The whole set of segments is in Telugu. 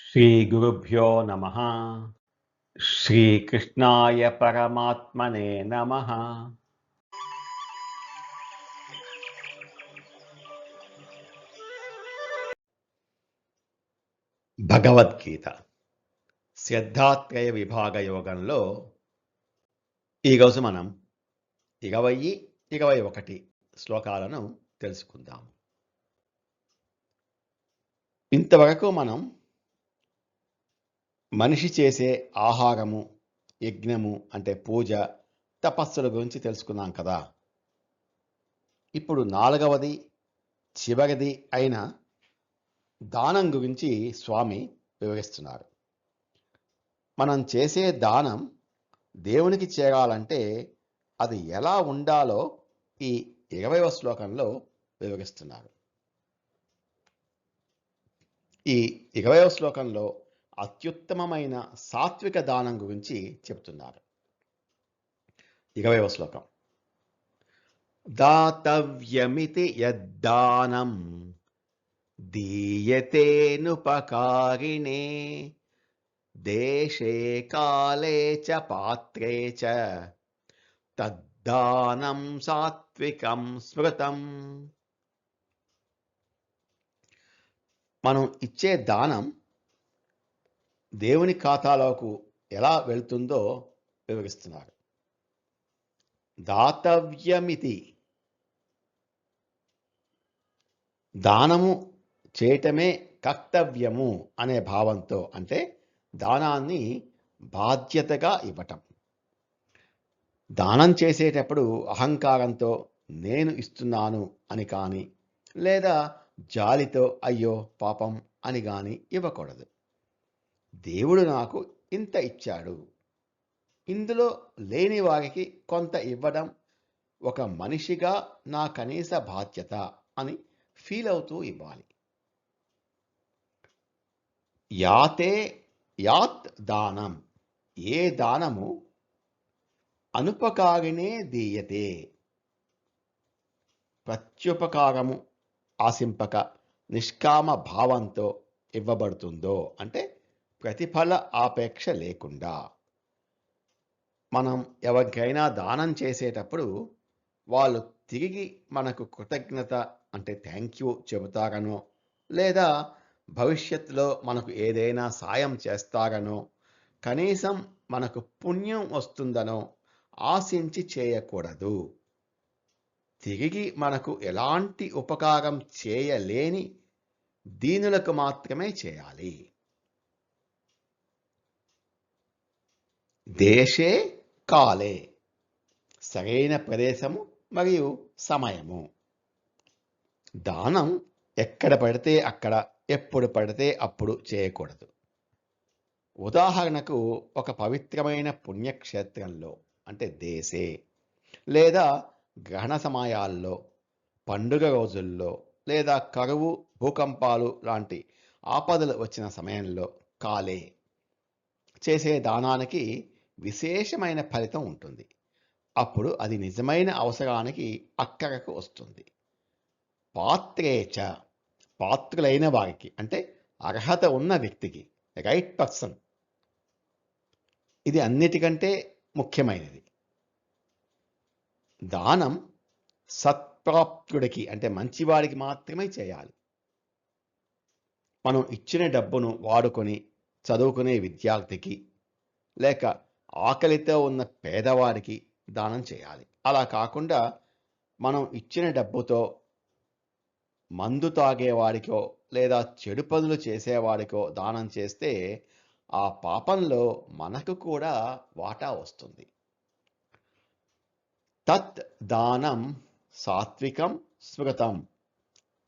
श्रीगुरुभ्यो नमः। श्रीकृष्णाय परमात्मने नमः। భగవద్గీత శ్రద్ధాత్రయ విభాగ యోగంలో ఈరోజు మనం 20, 21 శ్లోకాలను తెలుసుకుందాం. ఇంతవరకు మనం మనిషి చేసే ఆహారము, యజ్ఞము అంటే పూజ, తపస్సుల గురించి తెలుసుకున్నాం కదా. ఇప్పుడు 4వది చివరిది అయిన దానం గురించి స్వామి వివరిస్తున్నారు. మనం చేసే దానం దేవునికి చేరాలంటే అది ఎలా ఉండాలో ఈ 20వ శ్లోకంలో వివరిస్తున్నారు. ఈ 20వ శ్లోకంలో అత్యుత్తమమైన సాత్విక దానం గురించి చెప్తున్నారు. 20వ శ్లోకం. దాతవ్యమితి యద్దానం దీయతేనుపకారిణే దేశే కాలే చ పాత్రే చ తద్దానం సాత్వికం స్మృతం. మనం ఇచ్చే దానం దేవుని ఖాతాలోకి ఎలా వెళ్తుందో వివరిస్తున్నారు. దాతవ్యమితి, దానము చేయటమే కర్తవ్యము అనే భావంతో, అంటే దానాన్ని బాధ్యతగా ఇవ్వటం. దానం చేసేటప్పుడు అహంకారంతో నేను ఇస్తున్నాను అని కానీ, లేదా జాలితో అయ్యో పాపం అని కానీ ఇవ్వకూడదు. దేవుడు నాకు ఇంత ఇచ్చాడు, ఇందులో లేని వారికి కొంత ఇవ్వడం ఒక మనిషిగా నా కనీస బాధ్యత అని ఫీల్ అవుతూ ఇవ్వాలి. యాతే యాత్ దానం, ఏ దానము అనుపకారినే దీయతే, ప్రత్యుపకారము ఆశింపక నిష్కామ భావంతో ఇవ్వబడుతుందో, అంటే ప్రతిఫల ఆపేక్ష లేకుండా. మనం ఎవరికైనా దానం చేసేటప్పుడు వాళ్ళు తిరిగి మనకు కృతజ్ఞత అంటే థ్యాంక్ యూ చెబుతారనో, లేదా భవిష్యత్తులో మనకు ఏదైనా సాయం చేస్తారనో, కనీసం మనకు పుణ్యం వస్తుందనో ఆశించి చేయకూడదు. తిరిగి మనకు ఎలాంటి ఉపకారం చేయలేని దీనులకు మాత్రమే చేయాలి. దేశే కాలే, సరైన ప్రదేశము మరియు సమయము. దానం ఎక్కడ పడితే అక్కడ, ఎప్పుడు పడితే అప్పుడు చేయకూడదు. ఉదాహరణకు ఒక పవిత్రమైన పుణ్యక్షేత్రంలో అంటే దేశే, లేదా గ్రహణ సమయాల్లో, పండుగ రోజుల్లో, లేదా కరువు, భూకంపాలు లాంటి ఆపదలు వచ్చిన సమయంలో కాలే చేసే దానానికి విశేషమైన ఫలితం ఉంటుంది. అప్పుడు అది నిజమైన అవసరానికి అక్కరకు వస్తుంది. పాత్రేచ, పాత్రులైన వారికి అంటే అర్హత ఉన్న వ్యక్తికి, రైట్ పర్సన్. ఇది అన్నిటికంటే ముఖ్యమైనది. దానం సత్ప్రాప్తుడికి అంటే మంచివాడికి మాత్రమే చేయాలి. మనం ఇచ్చిన డబ్బును వాడుకొని చదువుకునే విద్యార్థికి, లేక ఆకలితో ఉన్న పేదవాడికి దానం చేయాలి. అలా కాకుండా మనం ఇచ్చిన డబ్బుతో మందు తాగేవాడికో, లేదా చెడు పనులు చేసేవాడికో దానం చేస్తే ఆ పాపంలో మనకు కూడా వాటా వస్తుంది. తత్ దానం సాత్వికం స్మృతం,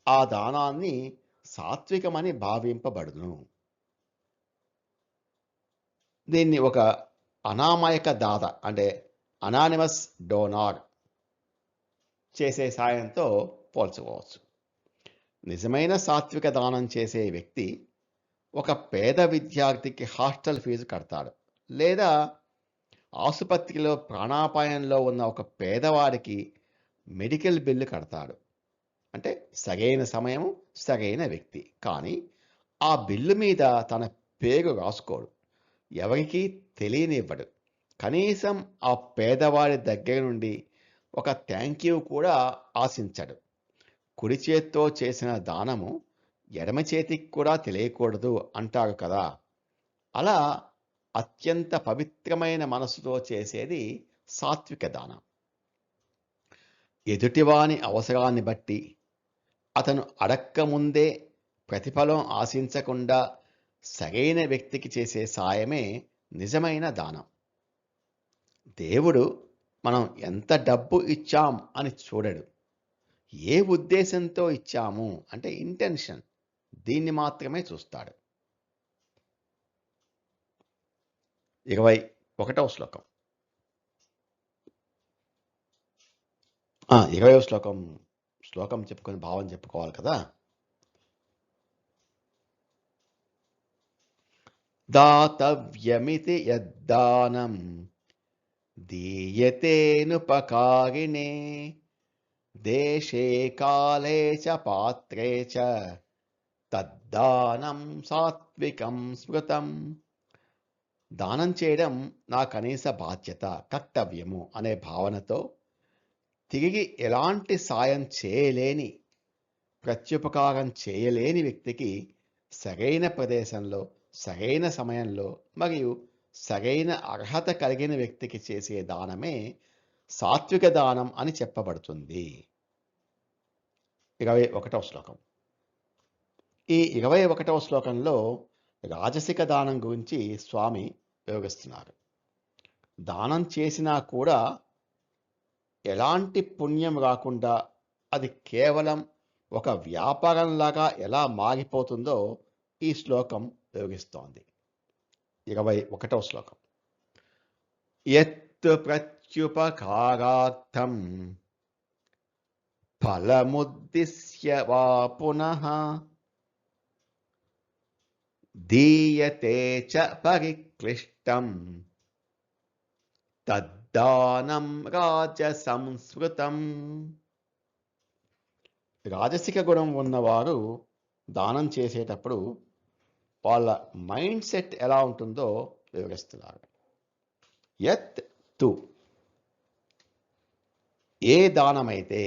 ఆ దానాన్ని సాత్వికమని భావింపబడును. దీన్ని ఒక అనామయక దాత అంటే అనానిమస్ డోనార్ చేసే సాయంతో పోల్చుకోవచ్చు. నిజమైన సాత్విక దానం చేసే వ్యక్తి ఒక పేద విద్యార్థికి హాస్టల్ ఫీజు కడతాడు, లేదా ఆసుపత్రిలో ప్రాణాపాయంలో ఉన్న ఒక పేదవాడికి మెడికల్ బిల్లు కడతాడు. అంటే సరైన సమయము, సరైన వ్యక్తి. కానీ ఆ బిల్లు మీద తన పేరు రాసుకోడు, ఎవరికీ తెలియనివ్వడు. కనీసం ఆ పేదవాడి దగ్గర నుండి ఒక థ్యాంక్ యూ కూడా ఆశించడు. కుడి చేత్తో చేసిన దానము ఎడమ చేతికి కూడా తెలియకూడదు అంటారు కదా. అలా అత్యంత పవిత్రమైన మనసుతో చేసేది సాత్విక దానం. ఎదుటివాని అవసరాన్ని బట్టి అతను అడక్కముందే ప్రతిఫలం ఆశించకుండా సరైన వ్యక్తికి చేసే సాయమే నిజమైన దానం. దేవుడు మనం ఎంత డబ్బు ఇచ్చాం అని చూడడు, ఏ ఉద్దేశంతో ఇచ్చాము అంటే ఇంటెన్షన్, దీన్ని మాత్రమే చూస్తాడు. 21వ శ్లోకం. 20వ శ్లోకం చెప్పుకొని భావం చెప్పుకోవాలి కదా. దాతవ్యమితి యద్దానం దీయతేనుపకారిణే దేశే కాలే చ పాత్రే చ తద్దానం సాత్వికం స్మృతం. దానం చేయడం నా కనీస బాధ్యత, కర్తవ్యము అనే భావనతో తిరిగి ఎలాంటి సాయం చేయలేని, ప్రత్యుపకారం చేయలేని వ్యక్తికి సరైన ప్రదేశంలో, సరైన సమయంలో మరియు సరైన అర్హత కలిగిన వ్యక్తికి చేసే దానమే సాత్విక దానం అని చెప్పబడుతుంది. 21వ శ్లోకం. ఈ 21వ శ్లోకంలో రాజసిక దానం గురించి స్వామి వివరిస్తున్నారు. దానం చేసినా కూడా ఎలాంటి పుణ్యం రాకుండా అది కేవలం ఒక వ్యాపారంలాగా ఎలా మారిపోతుందో ఈ శ్లోకం వివరిస్తోంది. 21వ శ్లోకం. యత్ ప్రత్యుపకారార్థం ఫలముద్దిశ్య వా పునః దీయతే చ పరిక్లిష్టం తద్దానం రాజసంస్కృతం. రాజసిక గుణం ఉన్నవారు దానం చేసేటప్పుడు వాళ్ళ మైండ్ సెట్ ఎలా ఉంటుందో వివరిస్తున్నారు. యత్ తు, ఏ దానమైతే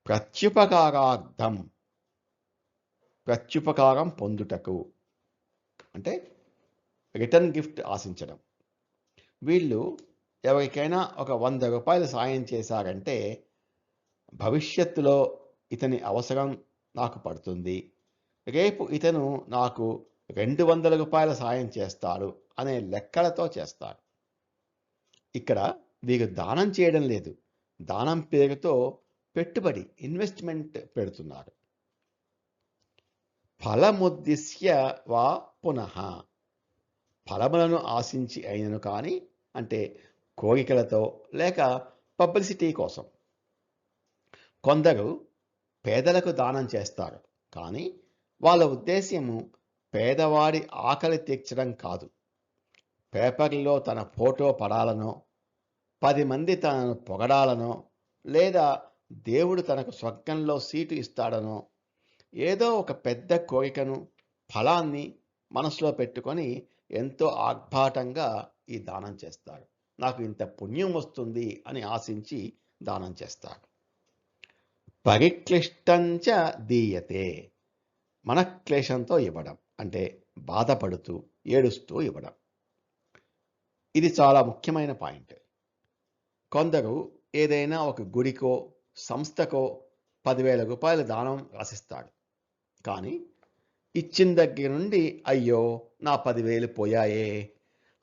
ప్రత్యుపకారార్థం, ప్రత్యుపకారం పొందుటకు అంటే రిటర్న్ గిఫ్ట్ ఆశించడం. వీళ్ళు ఎవరికైనా ఒక 100 రూపాయలు సాయం చేశారంటే భవిష్యత్తులో ఇతని అవసరం నాకు పడుతుంది, రేపు ఇతను నాకు 200 రూపాయల సాయం చేస్తాడు అనే లెక్కలతో చేస్తారు. ఇక్కడ వీరు దానం చేయడం లేదు, దానం పేరుతో పెట్టుబడి, ఇన్వెస్ట్మెంట్ పెడుతున్నారు. ఫలముద్దిశ్య వా పునః, ఫలములను ఆశించి అయినను కానీ, అంటే కోరికలతో లేక పబ్లిసిటీ కోసం. కొందరు పేదలకు దానం చేస్తారు, కానీ వాళ్ళ ఉద్దేశ్యము పేదవాడి ఆకలి తీర్చడం కాదు. పేపర్లో తన ఫోటో పడాలనో, 10 మంది తనను పొగడాలనో, లేదా దేవుడు తనకు స్వర్గంలో సీటు ఇస్తాడనో ఏదో ఒక పెద్ద కోరికను, ఫలాన్ని మనసులో పెట్టుకొని ఎంతో ఆర్భాటంగా ఈ దానం చేస్తారు. నాకు ఇంత పుణ్యం వస్తుంది అని ఆశించి దానం చేస్తారు. పరిక్లిష్టంచ దీయతే, మనక్లేశంతో ఇవ్వడం అంటే బాధపడుతూ ఏడుస్తూ ఇవ్వడం. ఇది చాలా ముఖ్యమైన పాయింట్. కొందరు ఏదైనా ఒక గుడికో సంస్థకో 10,000 రూపాయల దానం రాసిస్తాడు, కానీ ఇచ్చిన దగ్గర నుండి అయ్యో నా 10,000 పోయాయే,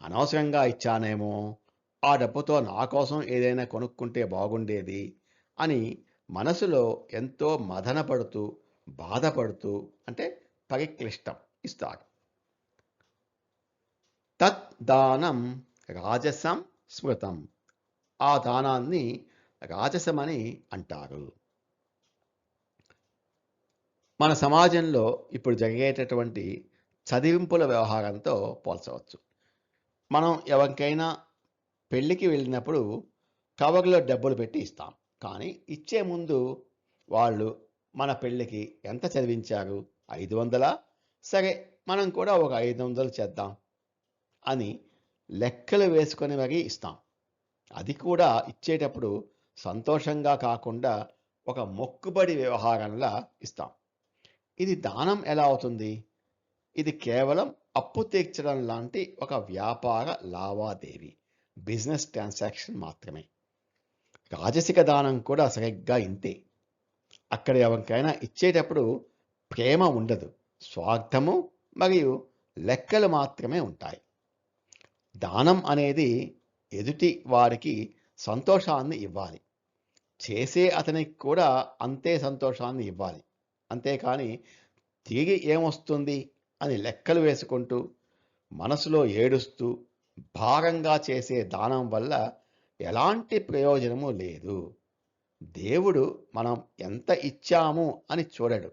అనవసరంగా ఇచ్చానేమో, ఆ డబ్బుతో నా కోసం ఏదైనా కొనుక్కుంటే బాగుండేది అని మనసులో ఎంతో మదనపడుతూ బాధపడుతూ అంటే పరిక్లిష్టం ఇస్తాడు. తత్ దానం రాజసం స్మృతం, ఆ దానాన్ని రాజసమని అంటారు. మన సమాజంలో ఇప్పుడు జరిగేటటువంటి చదివింపుల వ్యవహారంతో పోల్చవచ్చు. మనం ఎవరికైనా పెళ్ళికి వెళ్ళినప్పుడు కవర్లో డబ్బులు పెట్టి ఇస్తాం, కానీ ఇచ్చే ముందు వాళ్ళు మన పెళ్ళికి ఎంత చదివించారు, 500, సరే మనం కూడా ఒక 500 చేద్దాం అని లెక్కలు వేసుకొని మరి ఇస్తాం. అది కూడా ఇచ్చేటప్పుడు సంతోషంగా కాకుండా ఒక మొక్కుబడి వ్యవహారంలా ఇస్తాం. ఇది దానం ఎలా అవుతుంది? ఇది కేవలం అప్పు తీర్చడం లాంటి ఒక వ్యాపార లావాదేవీ, బిజినెస్ ట్రాన్సాక్షన్ మాత్రమే. రాజసిక దానం కూడా సరిగ్గా ఇంతే. అక్కడ ఎవరికైనా ఇచ్చేటప్పుడు ప్రేమ ఉండదు, స్వార్థము మరియు లెక్కలు మాత్రమే ఉంటాయి. దానం అనేది ఎదుటి వారికి సంతోషాన్ని ఇవ్వాలి, చేసే అతనికి కూడా అంతే సంతోషాన్ని ఇవ్వాలి. అంతేకాని తిరిగి ఏమొస్తుంది అని లెక్కలు వేసుకుంటూ మనసులో ఏడుస్తూ భారంగా చేసే దానం వల్ల ఎలాంటి ప్రయోజనము లేదు. దేవుడు మనం ఎంత ఇచ్చాము అని చూడడు,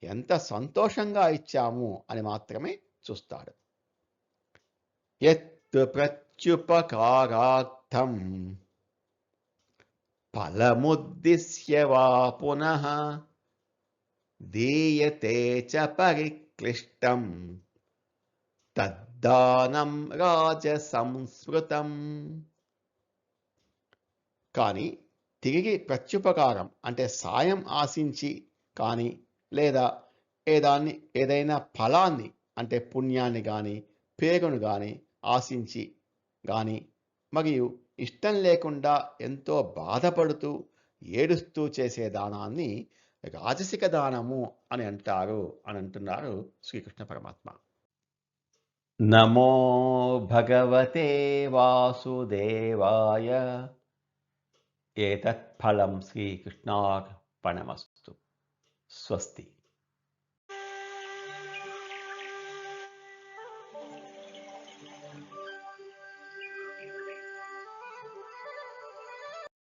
ఎంత సంతోషంగా ఇచ్చాము అని మాత్రమే చూస్తాడు. యత్ ప్రత్యుపకారార్థం ఫలముద్దిశ్య వా పునః దీయతే చ పరిక్లిష్టం తద్దానం రాజసంస్మృతం. కానీ తిరిగి ప్రత్యుపకారం అంటే సాయం ఆశించి కానీ లేదా ఏదైనా ఫలాన్ని అంటే పుణ్యాన్ని కానీ పేరును కానీ ఆశించి కానీ మరియు ఇష్టం లేకుండా ఎంతో బాధపడుతూ ఏడుస్తూ చేసే దానాన్ని రాజసిక దానము అని అంటున్నారు శ్రీకృష్ణ పరమాత్మ. నమో భగవతే వాసుదేవాయ. ఏతత్ ఫలం శ్రీకృష్ణార్పణమస్తు. స్వస్తి.